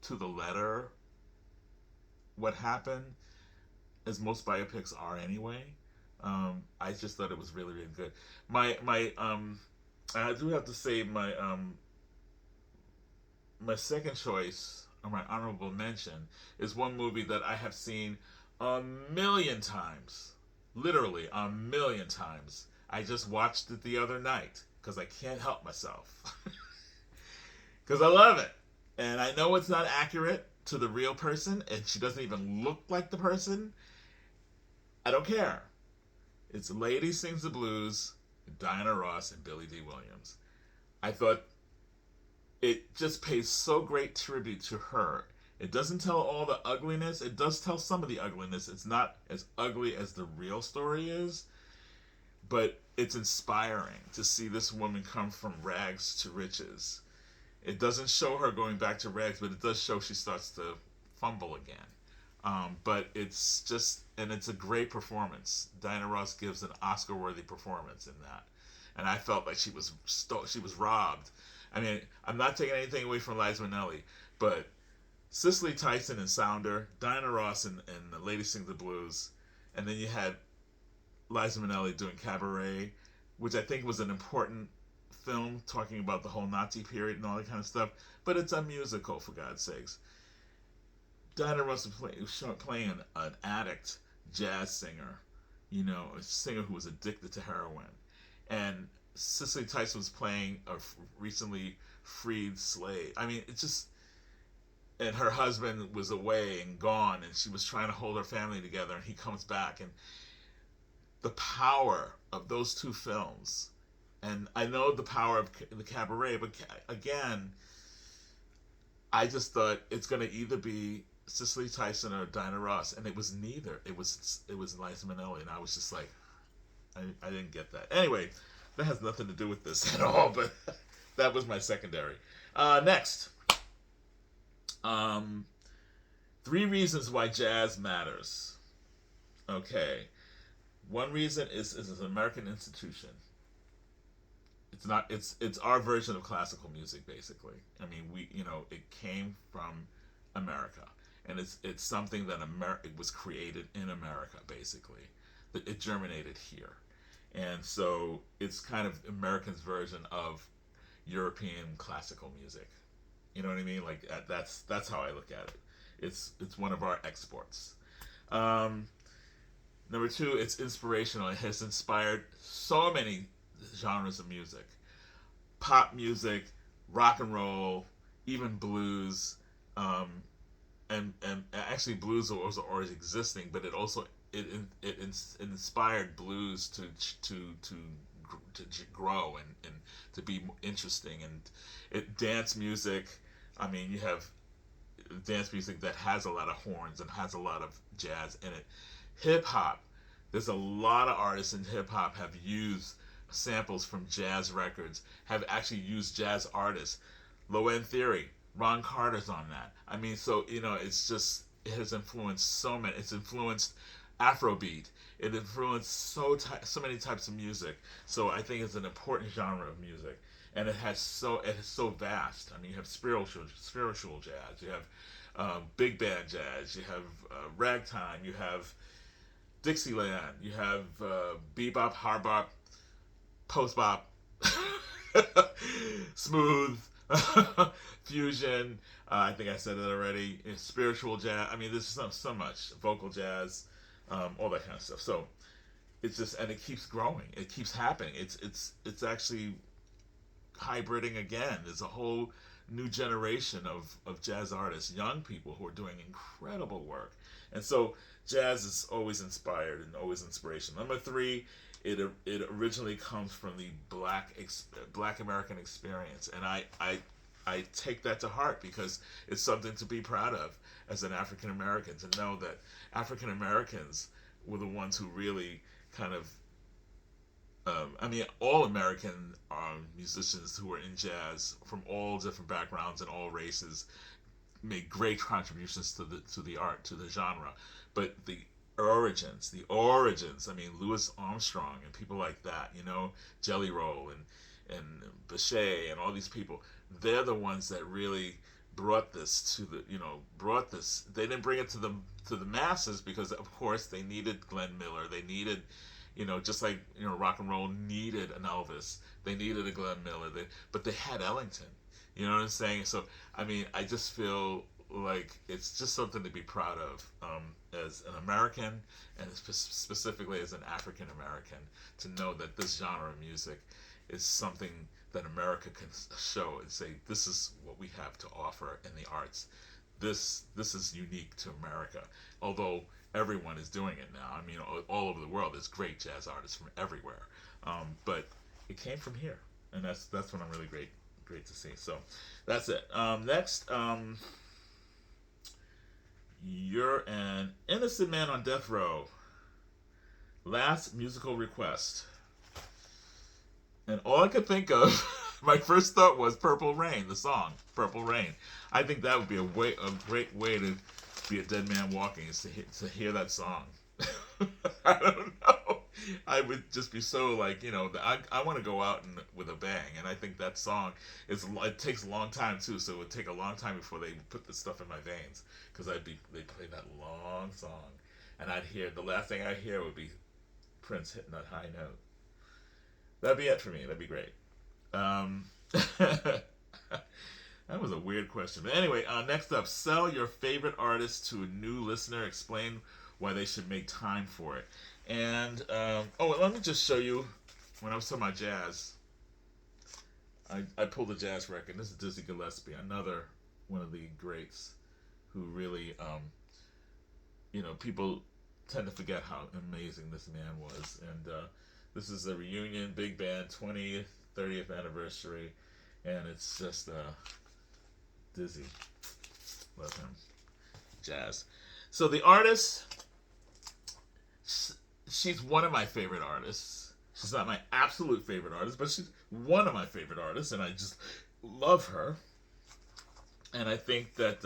to the letter what happened, as most biopics are anyway, I just thought it was really, really good. My I do have to say my second choice, or my honorable mention, is one movie that I have seen a million times. Literally a million times. I just watched it the other night because I can't help myself. Because I love it. And I know it's not accurate to the real person, and she doesn't even look like the person. I don't care. It's Lady Sings the Blues, Diana Ross, and Billy D. Williams. I thought it just pays so great tribute to her. It doesn't tell all the ugliness. It does tell some of the ugliness. It's not as ugly as the real story is, but it's inspiring to see this woman come from rags to riches. It doesn't show her going back to rags, but it does show she starts to fumble again. But it's just, and it's a great performance. Diana Ross gives an Oscar-worthy performance in that, and I felt like she was robbed. I mean, I'm not taking anything away from Liza Minnelli, but Cicely Tyson and Sounder, Diana Ross and the Lady Sing the Blues, and then you had Liza Minnelli doing Cabaret, which I think was an important film talking about the whole Nazi period and all that kind of stuff. But it's a musical, for God's sakes. Diana Ross was playing an addict jazz singer, a singer who was addicted to heroin, and Cicely Tyson was playing a recently freed slave. I mean, it's just, and her husband was away and gone, and she was trying to hold her family together, and he comes back, and the power of those two films, and I know the power of the Cabaret, but again, I just thought it's going to either be Cicely Tyson or Diana Ross, and it was neither. It was Liza Minnelli, and I was just like, I didn't get that. Anyway, that has nothing to do with this at all, but that was my secondary. Next, um, 3 reasons why jazz matters. Okay, one reason is it's an American institution. It's not. It's our version of classical music, basically. I mean, it came from America, and it's something that it was created in America, basically. It germinated here, and so it's kind of Americans' version of European classical music. You know what I mean? Like that's how I look at it. It's one of our exports. Um, Number two, it's inspirational. It has inspired so many genres of music: pop music, rock and roll, even blues, um, and actually blues was always existing, but it also it inspired blues to grow and to be interesting, and dance music. I mean, you have dance music that has a lot of horns and has a lot of jazz in it. Hip hop. There's a lot of artists in hip hop have used samples from jazz records, have actually used jazz artists. Low End Theory, Ron Carter's on that. I mean, so it's just it has influenced so many. It's influenced Afrobeat. It influenced so many types of music. So I think it's an important genre of music, and it is so vast. I mean, you have spiritual jazz. You have big band jazz. You have ragtime. You have Dixieland. You have bebop, hard bop, post bop, smooth, fusion. I think I said it already. Spiritual jazz. I mean, there's so much vocal jazz, all that kind of stuff. So it's just, and it keeps growing. It keeps happening. It's actually hybriding again. There's a whole new generation of jazz artists, young people who are doing incredible work. And so jazz is always inspired and always inspiration. Number three, it originally comes from the black American experience, and I take that to heart because it's something to be proud of as an African American, to know that African Americans were the ones who really kind of I mean, all American musicians who were in jazz from all different backgrounds and all races made great contributions to the art, to the genre. But the origins. I mean, Louis Armstrong and people like that. Jelly Roll and Bechet and all these people. They're the ones that really brought this to the brought this. They didn't bring it to the masses because of course they needed Glenn Miller. They needed just like rock and roll needed an Elvis, they needed a Glenn Miller, but they had Ellington. You know what I'm saying? So I mean, I just feel like it's just something to be proud of as an American, and specifically as an African American, to know that this genre of music is something that America can show and say, this is what we have to offer in the arts. This is unique to America. Although everyone is doing it now. I mean, all over the world, there's great jazz artists from everywhere. But it came from here, and that's what I'm really great to see. So that's it. Next, you're an innocent man on death row. Last musical request, and all I could think of, my first thought was Purple Rain, the song Purple Rain. I think that would be a great way to be a dead man walking, is to hear that song. I don't know. I would just be so like, I want to go out with a bang, and I think that song it takes a long time too, so it would take a long time before they put the stuff in my veins, because they play that long song, and the last thing I'd hear would be Prince hitting that high note. That'd be it for me. That'd be great. All That was a weird question. But anyway, next up, sell your favorite artist to a new listener. Explain why they should make time for it. And let me just show you. When I was talking about jazz, I pulled a jazz record. This is Dizzy Gillespie, another one of the greats, who really, people tend to forget how amazing this man was. And this is a reunion, big band, 20th, 30th anniversary, and it's just Dizzy. Love him. Jazz. So the artist, she's one of my favorite artists. She's not my absolute favorite artist, but she's one of my favorite artists, and I just love her. And I think that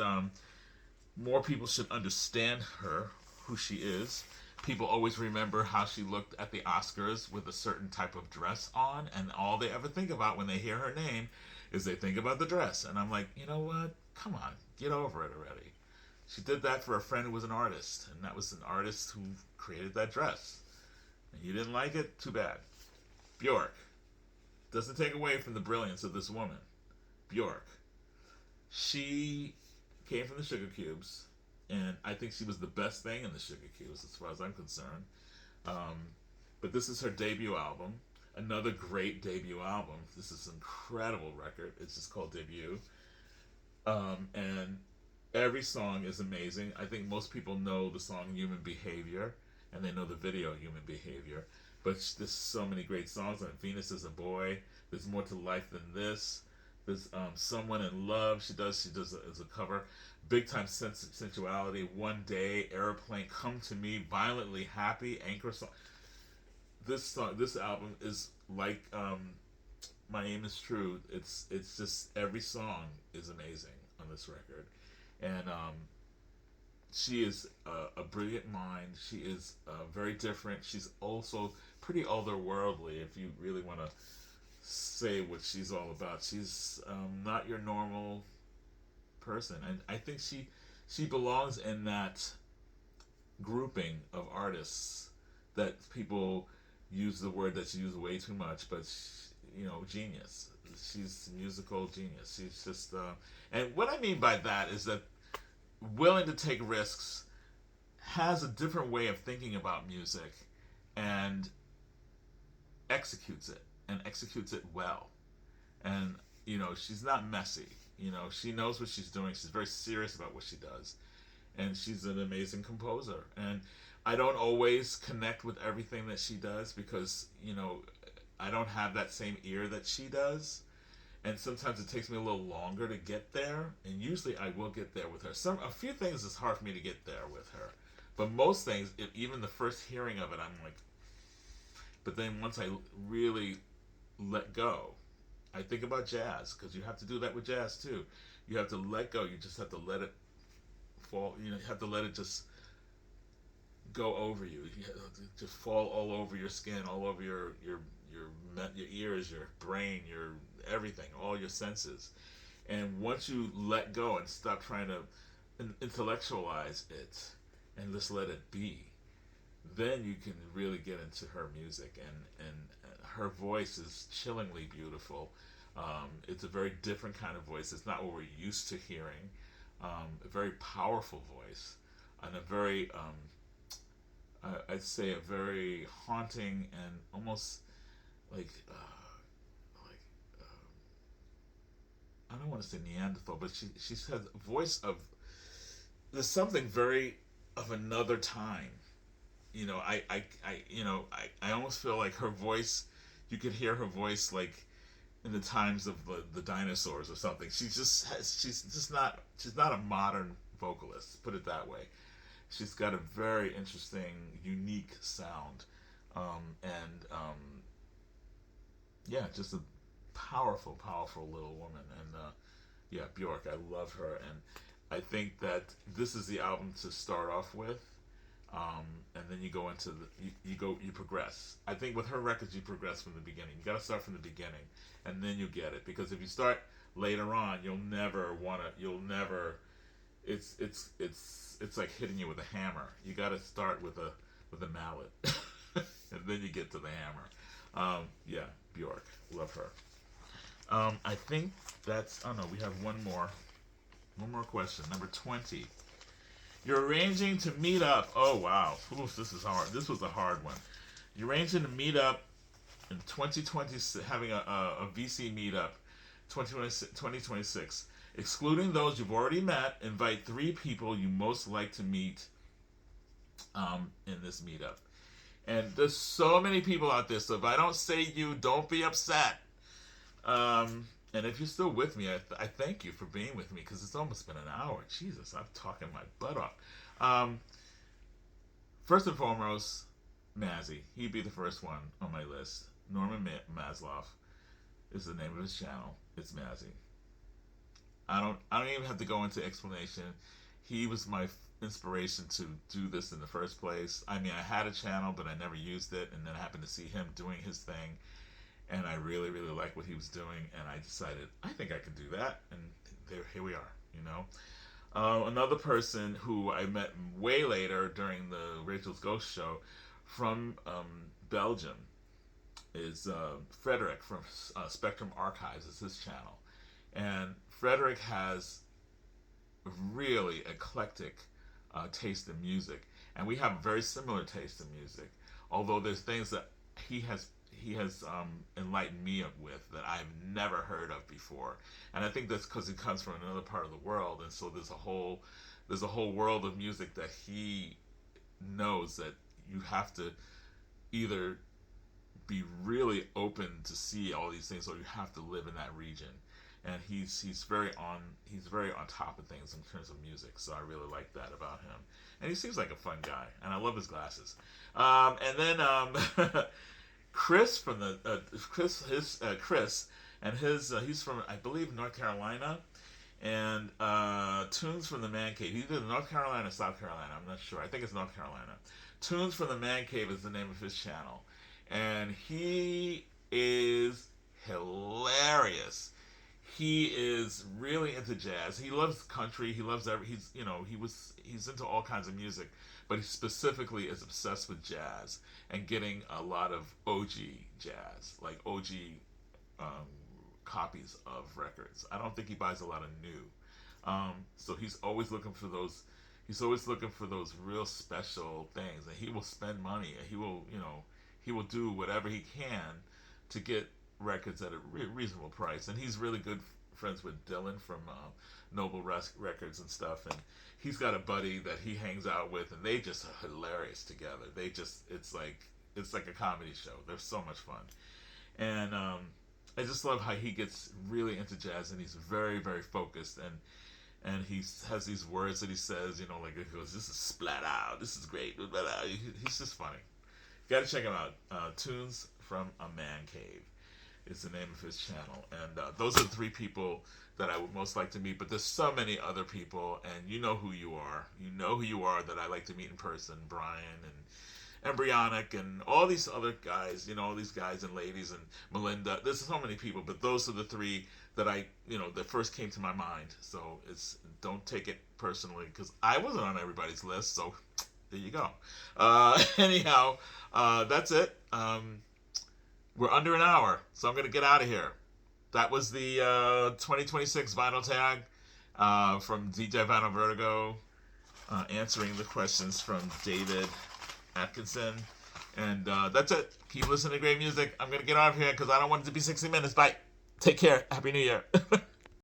more people should understand her, who she is. People always remember how she looked at the Oscars with a certain type of dress on, and all they ever think about when they hear her name is they think about the dress. And I'm like, you know what? Come on, get over it already. She did that for a friend who was an artist, and that was an artist who created that dress. And you didn't like it? Too bad. Bjork. Doesn't take away from the brilliance of this woman. Bjork. She came from the Sugar Cubes, and I think she was the best thing in the Sugar Cubes as far as I'm concerned. But this is her debut album. Another great debut album. This is an incredible record. It's just called Debut. And every song is amazing. I think most people know the song Human Behavior, and they know the video Human Behavior. But there's so many great songs on it. Venus is a Boy. There's More to Life Than This. There's Someone in Love. She does as a cover. Big Time Sensuality. One Day. Airplane. Come to Me. Violently Happy. Anchor Song. This album is like My Aim Is True. It's just every song is amazing on this record, and she is a brilliant mind. She is very different. She's also pretty otherworldly, if you really want to say what she's all about. She's not your normal person, and I think she belongs in that grouping of artists that people use the word that she used way too much, but genius. She's musical genius. She's just and what I mean by that is that willing to take risks, has a different way of thinking about music, and executes it well. And she's not messy. She knows what she's doing. She's very serious about what she does, and she's an amazing composer. And I don't always connect with everything that she does because I don't have that same ear that she does, and sometimes it takes me a little longer to get there. And usually I will get there with her. A few things is hard for me to get there with her, but most things, even the first hearing of it, I'm like. But then once I really let go, I think about jazz, because you have to do that with jazz too. You have to let go. You just have to let it fall. You have to let it just go over you. Just fall all over your skin, all over your ears, your brain, your everything, all your senses. And once you let go and stop trying to intellectualize it and just let it be, then you can really get into her music. And her voice is chillingly beautiful. It's a very different kind of voice. It's not what we're used to hearing. A very powerful voice, and a very I'd say a very haunting and almost like I don't want to say Neanderthal, but she has a voice of, there's something very of another time. I almost feel like her voice, you could hear her voice like in the times of the dinosaurs or something. She's not a modern vocalist, put it that way. She's got a very interesting, unique sound, just a powerful little woman. And Bjork, I love her, and I think that this is the album to start off with, and then you go into you progress. I think with her records, you progress from the beginning. You got to start from the beginning, and then you get it. Because if you start later on, you'll never. It's like hitting you with a hammer. You got to start with a mallet, and then you get to the hammer. Bjork, love her. I think that's. Oh no, we have one more. One more question. Number 20. You're arranging to meet up. Oh wow. Oof, this is hard. This was a hard one. You're arranging to meet up in 2020, having a VC meetup 2026. Excluding those you've already met, invite three people you most like to meet in this meetup. And there's so many people out there, so if I don't say you, don't be upset. And if you're still with me, I thank you for being with me because it's almost been an hour. Jesus, I'm talking my butt off. Um, First and foremost, Mazzy. He'd be the first one on my list. Norman Maslow is the name of his channel. It's Mazzy. I don't even have to go into explanation. He was my inspiration to do this in the first place. I mean, I had a channel, but I never used it, and then I happened to see him doing his thing, and I really, really liked what he was doing, and I decided I think I could do that, and here we are. You know, another person who I met way later during the Rachel's Ghost show from Belgium is Frederick from Spectrum Archives. Is his channel, and Frederick has really eclectic taste in music, and we have a very similar taste in music. Although there's things that he has enlightened me with that I've never heard of before, and I think that's because he comes from another part of the world, and so there's a whole world of music that he knows that you have to either be really open to see all these things, or you have to live in that region. And he's very on top of things in terms of music. So I really like that about him. And he seems like a fun guy, and I love his glasses. And then Chris from the Chris and his he's from, I believe, North Carolina, and Tunes from the Man Cave. He's either North Carolina or South Carolina. I'm not sure. I think it's North Carolina. Tunes from the Man Cave is the name of his channel, and he is hilarious. He is really into jazz. He loves country. He loves he's into all kinds of music, but he specifically is obsessed with jazz and getting a lot of OG jazz, like OG um, copies of records. I don't think he buys a lot of new. So he's always looking for those. He's always looking for those real special things, and he will spend money. And he will do whatever he can to get records at a reasonable price. And he's really good friends with Dylan from Noble Records and stuff. And he's got a buddy that he hangs out with, and they just are hilarious together. It's like a comedy show. They're so much fun. And I just love how he gets really into jazz, and he's very, very focused, and he has these words that he says, like he goes, "This is splat out. This is great." He's just funny. You got to check him out. Tunes from a Man Cave is the name of his channel, and those are the three people that I would most like to meet. But there's so many other people, and you know who you are. You know who you are that I like to meet in person. Brian and Embryonic and all these other guys, all these guys and ladies and Melinda. There's so many people, but those are the three that that first came to my mind. So don't take it personally because I wasn't on everybody's list. So there you go. Anyhow, that's it. We're under an hour, so I'm gonna get out of here. That was the 2026 Vinyl Tag from DJ Vinyl Vertigo, answering the questions from David Atkinson. And that's it. Keep listening to great music. I'm going to get out of here because I don't want it to be 60 minutes. Bye. Take care. Happy New Year.